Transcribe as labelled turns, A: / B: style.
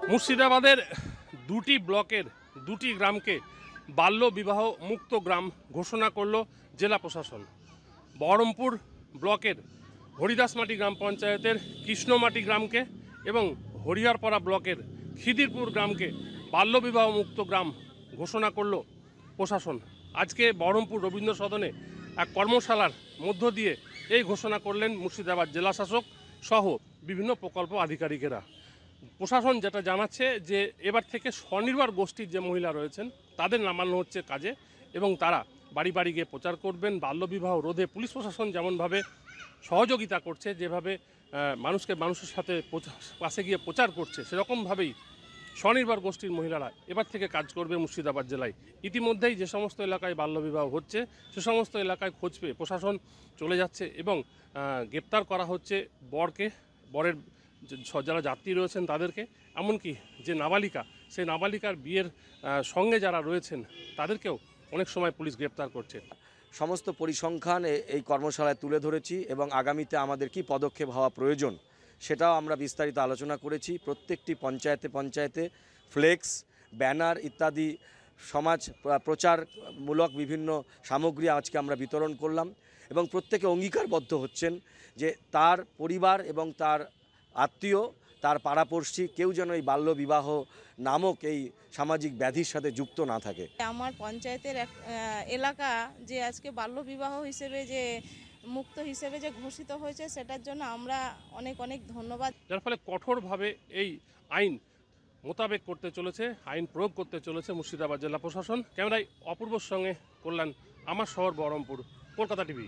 A: মুর্শিদাবাদের দুটি ব্লকের দুটি গ্রামকে বাল্য বিবাহ মুক্ত গ্রাম ঘোষণা করল জেলা প্রশাসন। বহরমপুর ব্লকের হরিদাসমাটি গ্রাম পঞ্চায়েতের কৃষ্ণমাটি গ্রামকে এবং হরিহরপাড়া ব্লকের খিদিরপুর গ্রামকে বাল্য বিবাহ মুক্ত গ্রাম ঘোষণা করল প্রশাসন। আজকে বহরমপুর রবীন্দ্র সদনে এক কর্মশালার মধ্য দিয়ে এই ঘোষণা করলেন মুর্শিদাবাদ জেলা শাসক সহ বিভিন্ন প্রকল্প আধিকারিকেরা। প্রশাসন যেটা জানাচ্ছে যে এবার থেকে স্বনির্ভর গোষ্ঠীর যে মহিলা রয়েছেন তাদের নামানো হচ্ছে কাজে এবং তারা বাড়ি বাড়ি গিয়ে প্রচার করবেন। বাল্যবিবাহ রোধে পুলিশ প্রশাসন যেমনভাবে সহযোগিতা করছে, যেভাবে মানুষের সাথে পাশে গিয়ে প্রচার করছে, সেরকমভাবেই স্বনির্ভর গোষ্ঠীর মহিলারা এবার থেকে কাজ করবে মুর্শিদাবাদ জেলায়। ইতিমধ্যেই যে সমস্ত এলাকায় বাল্যবিবাহ হচ্ছে সে সমস্ত এলাকায় খোঁজ পেয়ে প্রশাসন চলে যাচ্ছে এবং গ্রেপ্তার করা হচ্ছে বরের যারা যাত্রী রয়েছেন তাদেরকে, এমনকি যে নাবালিকা সেই নাবালিকার বিয়ের সঙ্গে যারা রয়েছেন তাদেরকেও অনেক সময় পুলিশ গ্রেপ্তার করছে।
B: সমস্ত পরিসংখ্যান এই কর্মশালায় তুলে ধরেছি এবং আগামীতে আমাদের কি পদক্ষেপ হওয়া প্রয়োজন সেটাও আমরা বিস্তারিত আলোচনা করেছি। প্রত্যেকটি পঞ্চায়েতে ফ্লেক্স, ব্যানার ইত্যাদি সমাজ প্রচারমূলক বিভিন্ন সামগ্রী আজকে আমরা বিতরণ করলাম এবং প্রত্যেকে অঙ্গীকারবদ্ধ হচ্ছেন যে তার পরিবার এবং তার আত্মীয়, তার পাড়াপড়শি কেউ যেন এই বাল্যবিবাহ নামক এই সামাজিক ব্যাধির সাথে যুক্ত না থাকে।
C: আমার পঞ্চায়েতের এলাকা যে আজকে বাল্যবিবাহ হিসেবে যে মুক্ত হিসেবে যে ঘোষিত হয়েছে সেটার জন্য আমরা অনেক ধন্যবাদ।
A: যার ফলে কঠোরভাবে এই আইন মোতাবেক করতে চলেছে, আইন প্রয়োগ করতে চলেছে মুর্শিদাবাদ জেলা প্রশাসন। ক্যামেরায় অপূর্বর সঙ্গে কল্যাণ, আমার শহর বহরমপুর, কলকাতা টিভি।